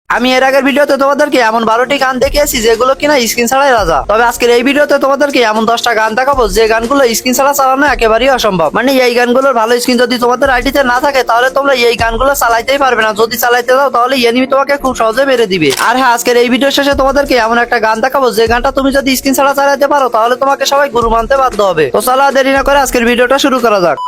আমি এর আগের ভিডিওতে তোমাদেরকে এমন 12টি গান দেখিয়েছি যেগুলো কিনা স্ক্রিন ছাড়াই রাজা। তবে আজকের এই ভিডিওতে তোমাদেরকে এমন 10টা গান দেখাবো যে গানগুলো স্ক্রিন ছাড়া চালানো একেবারেই অসম্ভব। মানে এই গানগুলোর ভালো স্ক্রিন যদি তোমাদের আইডিতে না থাকে তাহলে তোমরা এই গানগুলো চালাইতেই পারবে না। যদি চালাইতে যাও তাহলে এনিমি তোমাকে খুব সহজে মেরে দিবে। আর হ্যাঁ, আজকের এই ভিডিও শেষে তোমাদেরকে এমন একটা গান দেখাবো যে গানটা তুমি যদি স্ক্রিন ছাড়া চালাইতে পারো তাহলে তোমাকে সবাই গুরু মানতে বাধ্য হবে। তো চলো দেরি না করে আজকের ভিডিওটা শুরু করা যাক।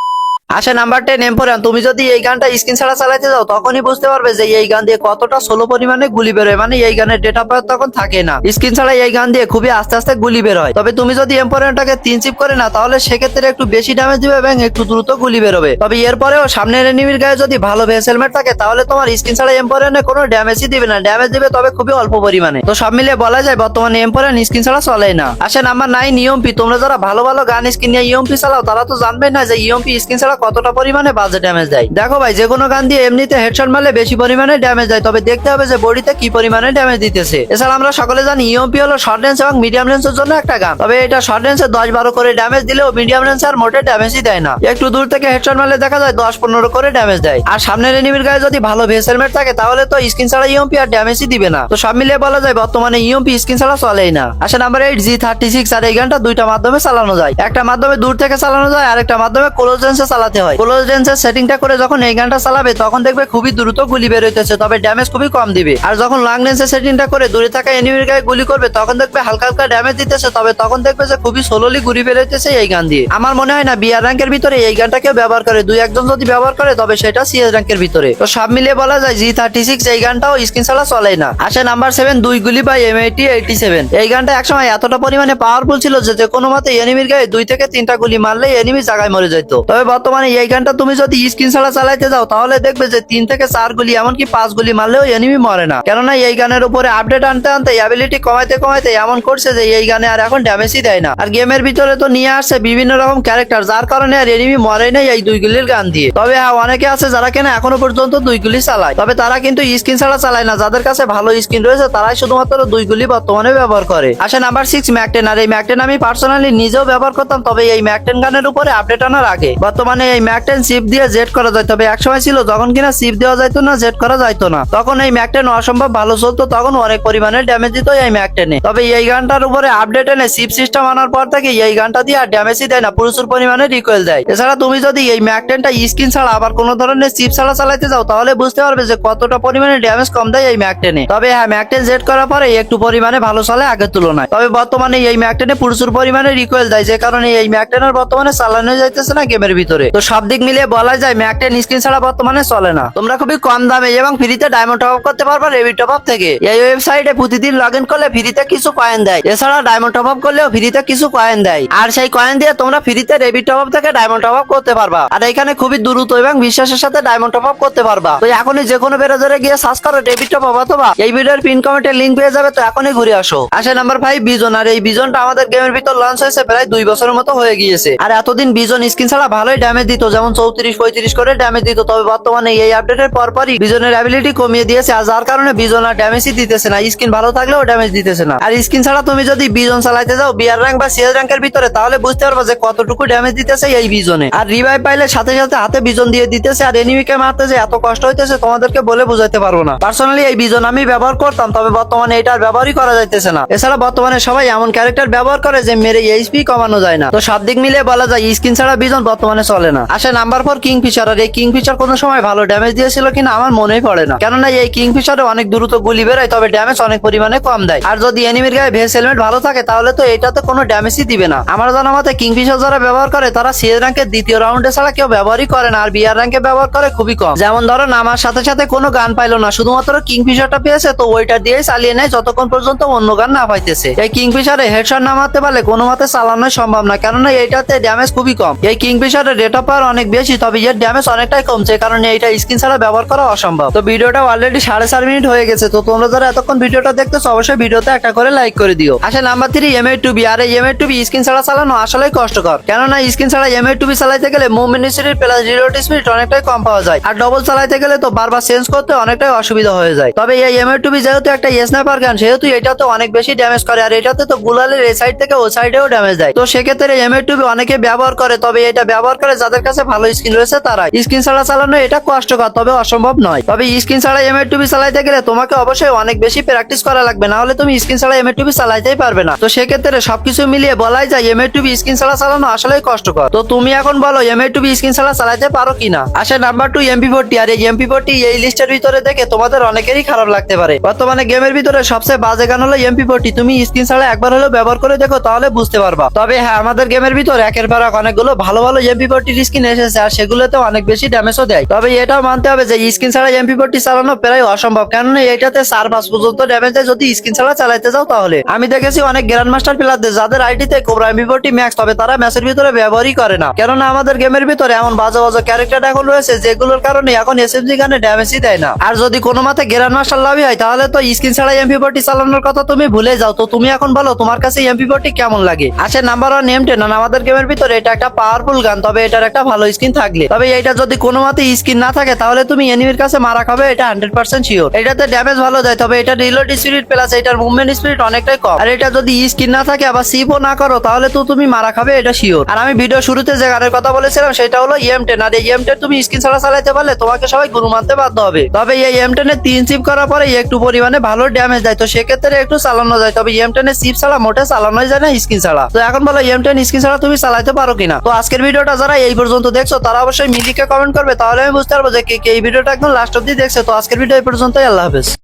আসে নাম্বার 10 এম্পোরিয়াম। তুমি যদি এই গানটা স্ক্রিন ছাড়া চালাতে যাও তখনই বুঝতে পারবে যে এই গান দিয়ে কতটা স্লো পরিমাণে গুলি বের হয়। মানে এই গানের ডেটা পাওয়ার তখন থাকে না। স্ক্রিন ছাড়া এই গান দিয়ে খুবই আস্তে আস্তে গুলি বের হয়। তবে তুমি যদি এম্পোরিয়ামটাকে 3 চিপ করে না তাহলে সেক্ষেত্রে একটু বেশি ড্যামেজ দিবে এবং একটু দ্রুত গুলি বের হবে। তবে এরপরেও সামনের এনিমির গায়ে যদি ভালো ভেস হেলমেট থাকে তাহলে তোমার স্ক্রিন ছাড়া এম্পোরিয়ামে কোনো ড্যামেজই দিবে না। ড্যামেজ দিবে তবে খুবই অল্প পরিমাণে। তো সব মিলিয়ে বলা যায় বর্তমানে এম্পোরিয়াম স্ক্রিন ছাড়া চলেই না। আসে নাম্বার 9 ইএমপি। তোমরা যারা ভালো ভালো গান স্ক্রিন নিয়ে ইএমপি চালাও তারা তো জানবে না যে ইএমপি স্ক্রিন ছাড়া কতটা পরিমাণে বাজে ড্যামেজ দেয়। দেখো ভাই, যে কোনো গান দিয়ে এমনিতে হেডশট মারলে বেশি পরিমাণে ড্যামেজ দেয়, তবে দেখতে হবে যে বডিতে কি পরিমাণে ড্যামেজ দিতেছে। এছাড়া আমরা সকলে জানি ইএমপি হলো শর্ট রেঞ্জ এবং মিডিয়াম রেঞ্জের জন্য একটা গান। তবে এটা শর্ট রেঞ্জে 10-12 করে ড্যামেজ দিলেও মিডিয়াম রেঞ্জে আর মোটে ড্যামেজই দেয় না। একটু দূর থেকে হেডশট মারলে দেখা যায় 10-15 করে ড্যামেজ দেয়। আর সামনের এনিমির গায়ে যদি ভালো ভেস হেলমেট থাকে তাহলে তো স্ক্রিন ছাড়া ইএমপি আর ড্যামেজই দিবে না। তো সব মিলিয়ে বলা যায় বর্তমানে ইএমপি স্ক্রিন ছাড়া চলেই না। আসে নাম্বার 8 G36। আর এই গানটা দুইটা মাধ্যমে চালানো যায়। একটা মাধ্যমে দূর থেকে চালানো যায় আর একটা মাধ্যমে ক্লোজ রেঞ্জে চালাতে হয়। ক্লোজ রেঞ্জের সেটিংটা করে যখন এই গানটা চালাবে তখন দেখবে খুবই দ্রুত গুলি বের হইতেছে, তবে ড্যামেজ খুবই কম দিবে। আর যখন লং রেঞ্জের সেটিংটা করে দূরে থাকা এনিমির গায়ে গুলি করবে তখন দেখবে হালকা হালকা ড্যামেজ দিতেছে, তবে তখন দেখবে যে খুবই স্লোলি গুলি বের হইতেছে এই গান দিয়ে। আমার মনে হয় না বিআর র্যাঙ্কের ভিতরে এই গানটা কেউ ব্যবহার করে। 2-1 জন যদি ব্যবহার করে তবে সেটা সিএস র্যাঙ্কের ভিতরে। তো সব মিলিয়ে বলা যায় G36 এই গানটাও স্ক্রিন ছাড়া চলেই না। আসে নাম্বার 7 দুই গুলি বাই M8087। এই গানটা একসময় এতটা পরিমাণে পাওয়ারফুল ছিল যে কোনো মতে এনিমির গায়ে 2 থেকে 3টা গুলি মারলেই এনিমি জায়গায় মরে যেত। তবে বর্তমানে এই গানটা তুমি যদি স্ক্রিন ছাড়া চালাইতে যাও তাহলে দেখবে যে 3 থেকে 4 গুলি এমনকি 5 গুলি মারলেও এনিমি মরে না। কেননা এই গানের উপরে আপডেট আনতে আনতে অ্যাবিলিটি কমাইতে কমাইতে এমন করছে যে এই গানে আর এখন ড্যামেজই দেয় না। আর গেমের ভিতরে তো নিয়ে আসছে বিভিন্ন রকম ক্যারেক্টার, যার কারণে আর এনিমি মরে নাই এই 2 গুলির গান দিয়ে। তবে হ্যাঁ, অনেকে আছে যারা কেন এখনো পর্যন্ত 2 গুলি চালায়, তবে তারা কিন্তু স্ক্রিন ছাড়া চালায় না। যাদের কাছে ভালো স্ক্রিন রয়েছে তারাই শুধুমাত্র 2 গুলি বর্তমানে ব্যবহার করে। আসে নাম্বার 6 ম্যাক-10। আর এই ম্যাক-10 আমি পার্সোনালি নিজেও ব্যবহার করতাম। তবে এই ম্যাক-10 গানের উপরে আপডেট আনার আগে বর্তমানে এই ম্যাক-10 চিপ দিয়ে জেট করা যায়। তবে একসময় ছিল যখন কিনা চিপ দেওয়া যাইতো না, জেট করা যাইতো না, তখন এই ম্যাক-10 অসম্ভব ভালো চলতো, তখন অনেক পরিমাণে ড্যামেজ দিত এই ম্যাক-10 এ। তবে এই গানটার উপরে আপডেট এনে চিপ সিস্টেম আনার পর থেকে এই গানটা দিয়ে আর ড্যামেজই দেয় না, প্রচুর পরিমাণে রিকয়েল দেয়। এছাড়া তুমি যদি এই ম্যাক-10টা স্ক্রিন ছাড়া আবার কোনো ধরনের চিপ ছাড়া চালাতে যাও তাহলে বুঝতে পারবে যে কতটা পরিমাণে ড্যামেজ কম দেয় এই ম্যাক-10 এ। তবে হ্যাঁ, ম্যাক-10 জেট করার পরে একটু পরিমাণে ভালো চলে আগের তুলনায়। তবে বর্তমানে এই ম্যাক-10 এ প্রচুর পরিমাণে রিকয়েল দেয়, যে কারণে এই ম্যাক-10 এর বর্তমানে চালানো যাইতেছে না গেমের ভিতরে। তো সব দিক মিলিয়ে বলা যায় ম্যাক-10 স্ক্রিন ছাড়া বর্তমানে চলে না। তোমরা খুবই কম দামে এবং ফ্রিতে ডায়মন্ড টপ আপ করতে পারবা রেবি টপ আপ থেকে। এই ওয়েবসাইটে প্রতিদিন লগ ইন করলে ফ্রিতে কিছু কয়েন দেয়। এছাড়া ডায়মন্ড টপ আপ করলেও ফ্রিতে কিছু কয়েন দেয়। আর সেই কয়েন দিয়ে তোমরা ফ্রিতে রেবি টপ আপ থেকে ডায়মন্ড টপ আপ করতে পারবা। আর এখানে খুবই দ্রুত এবং বিশ্বাসের সাথে ডায়মন্ড টপ আপ করতে পারবা। তো এখনই যে কোনো ব্রাউজারে গিয়ে সার্চ করো রেবি টপ আপ, অথবা এই ভিডিওর পিন কমেন্টে লিংক পেয়ে যাবে। তো এখনই ঘুরে আসো। আসে নাম্বার 5 বিজন। আর এই বিজনটা আমাদের গেমের ভিতর লঞ্চ হয়েছে প্রায় 2 বছরের মতো হয়ে গিয়েছে। আর এতদিন বিজন স্কিন ছাড়া ভালোই ড্যামেজ দিত, যেমন 34-35 করে ড্যামেজ দিত। তবে বর্তমানে এই আপডেটের পরপরই বিজনের অ্যাবিলিটি কমিয়ে দিয়েছে, আর যার কারণে বিজন আর ড্যামেজই দিতেছে না। স্কিন ভালো থাকলেও ড্যামেজ দিতেছে না। আর স্কিন ছাড়া তুমি যদি বিজন চালাইতে যাও বিআর র্যাঙ্ক বা সিএস র্যাঙ্কের ভিতরে তাহলে বুঝতে পারবে যে কতটুকু ড্যামেজ দিতেছে এই বিজনে। আর রিভাইভ পাইলে সাথে সাথে হাতে বিজন দিয়ে দিতেছে, আর এনিমিকে মারতে যে এত কষ্ট হইতেছে তোমাদেরকে বলে বুঝাইতে পারবো না। পার্সোনালি এই বিজন আমি ব্যবহার করতাম, তবে বর্তমানে এটা আর ব্যবহারই করা যাইতেছে না। এছাড়া বর্তমানে সবাই এমন ক্যারেক্টার ব্যবহার করে যে মেরে এইচপি কমানো যায় না। তো সব দিক মিলিয়ে বলা যায় স্কিন ছাড়া বিজন বর্তমানে চলে না। আসে নাম্বার 4 কিংফিশার। আর এই কিংফিশার কোনো সময় ভালো ড্যামেজ দিয়েছিল কিনা আমার মনেই পড়ে না, কেননা এই কিংফিশারে অনেক দ্রুত গুলি বেরোয়, তবে ড্যামেজ অনেক পরিমাণে কম দেয়। আর যদি এনিমির গায়ে ভেস হেলমেট ভালো থাকে তাহলে তো এটাতে কোনো ড্যামেজই দিবে না। আমার জানা মতে কিংফিশার যারা ব্যবহার করে তারা সিএস র্যাঙ্কের দ্বিতীয় রাউন্ডে ছাড়া কেউ ব্যবহারই করে না, আর বিআর র্যাঙ্কে ব্যবহার করে খুবই কম। যেমন ধরো নামার সাথে সাথে কোনো গান পাইলো না, শুধুমাত্র কিংফিশারটা পেয়েছে, তো ওইটা দিয়েই চালিয়ে নেয় যতক্ষণ পর্যন্ত অন্য গান না পাইতেছে। এই কিংফিশারে হেডশট না মারতে পারলে কোনো মতে চালানোই সম্ভব না, কেননা এইটাতে ড্যামেজ খুবই কম। এই কিংফিশারের রেট অফ পাওয়ার অনেক বেশি, তবে এর ড্যামেজ অনেকটাই কমছে, কারণ এইটা স্ক্রিন ছাড়া ব্যবহার করা অসম্ভব। তো ভিডিওটা অলরেডি 4.5 মিনিট হয়ে গেছে। তো তোমরা যারা এতক্ষণ ভিডিওটা দেখতেছো অবশ্যই ভিডিওতে একটা করে লাইক করে দিও। আসে নাম্বার 3 M8-2B। আর এই M8-2B স্ক্রিন ছাড়া চালানো আসলেই কষ্টকর, কেননা স্ক্রিন ছাড়া M8-2B চালাইতে গেলে movement speed plus reload speed অনেকটাই কম পাওয়া যায়, আর ডবল চালাইতে গেলে তো বারবার চেঞ্জ করতে অনেকটাই অসুবিধা হয়ে যায়। তবে এই M8-2B যেহেতু একটা স্নাইপার গান, সেহেতু এটাতে অনেক বেশি ড্যামেজ করে, আর এটাতে তো গুলালের এই সাইড থেকে ও সাইডেও ড্যামেজ দেয়। তো সেক্ষেত্রে M8-2B অনেকে ব্যবহার করে, তবে এটা ব্যবহার করে যাদের যাদের কাছে ভালো স্কিন রয়েছে তারা স্কিন ছাড়া চালানো এটা কষ্টকর তবে অসম্ভব নয়। তবে স্কিন ছাড়া M8 চালাইতে গেলে তোমাকে অবশ্যই অনেক বেশি প্র্যাকটিস করা লাগবে, না হলে তুমি স্কিন ছাড়া M8 চালাইতেই পারবে না। তো সেক্ষেত্রে সবকিছু মিলিয়ে বলাই যায় M8 স্কিন ছাড়া চালানো আসলেই কষ্টকর। তো তুমি এখন বলো M8 স্কিন ছাড়া চালাইতে পারো কিনা। আসে নাম্বার 2 MP40। আর এই MP40 এই লিস্টের ভিতরে দেখে তোমাদের অনেকেরই খারাপ লাগতে পারে। বর্তমানে গেমের ভিতরে সবচেয়ে বাজে গান হলো MP40। তুমি স্কিন ছাড়া একবার হলেও ব্যবহার করে দেখো, তাহলে বুঝতে পারবা। তবে হ্যাঁ, আমাদের গেমের ভিতরে একের পর এক অনেকগুলো ভালো ভালো MP40 স্কিন এসেছে, আর সেগুলোতে অনেক বেশি ড্যামেজও দেয়। তবে এটাও মানতে হবে যে স্কিন ছাড়া MP40 চালানো প্রায় অসম্ভব, কারণ এটাতে 4-5 পর্যন্ত ড্যামেজ দেয় যদি স্কিন ছাড়া চালাইতে যাও। তাহলে আমি দেখেছি অনেক গ্র্যান্ড মাস্টার প্লেয়ারদের যাদের আইডিতে কোবরা MP40 ম্যাক্স, তবে তারা ম্যাচের ভিতরে ব্যবহারই করে না, কেননা আমাদের গেমের ভিতরে এমন বাজে বাজে ক্যারেক্টার এখন রয়েছে যেগুলোর কারণে এখন SMG গানে ড্যামেজই দেয় না। আর যদি কোনো মতে গ্র্যান্ড মাস্টার লাভই হয় তাহলে তো স্কিন ছাড়া MP40 চালানোর কথা তুমি ভুলে যাও। তো তুমি এখন বলো তোমার কাছে MP40 কেমন লাগে। আসে নাম্বার 1 M10। আমাদের গেমের ভিতরে এটা একটা পাওয়ারফুল গান, তবে এটার একটা ভালো স্কিন থাকলে, তবে এটা যদি কোনো মতে স্কিন না থাকে তাহলে তুমি এনিমির কাছে মারা খাবে, এটা 100% শিওর। এটাতে ড্যামেজ ভালো দেয়, তবে এটা রিলোড স্পিড প্লাস এটার মুভমেন্ট স্পিড অনেকটাই কম। আর এটা যদি স্কিন না থাকে আবার সিপও না করো তাহলে তো তুমি মারা খাবে, এটা শিওর। আর আমি ভিডিও শুরুতে যে গানের কথা বলেছিলাম সেটা হলো M10। আর এই M10 তুমি স্কিন ছাড়া চালাতে পারলে তোমাকে সবাই গুরু মানতে বাধ্য হবে। তবে এই M10 এর 3 চিপ করার পরে একটু পরিমাণে ভালো ড্যামেজ দেয়, তো সেক্ষেত্রে একটু চালানো যায়। তবে M10 এর চিপ ছাড়া মোটে চালানোই যায় না স্কিন ছাড়া। তো এখন বলো M10 স্কিন ছাড়া তুমি চালাতে পারো কিনা। তো আজকের ভিডিওটা যারা এই পর্যন্ত দেখছো তারা অবশ্যই মিলিকে কমেন্ট করবে, তাহলে আমি বুঝতে পারবো যে কে এই ভিডিওটা একদম লাস্ট অব্দি দেখছে। তো আজকের ভিডিও এই পর্যন্তই, আল্লাহ হাফেজ।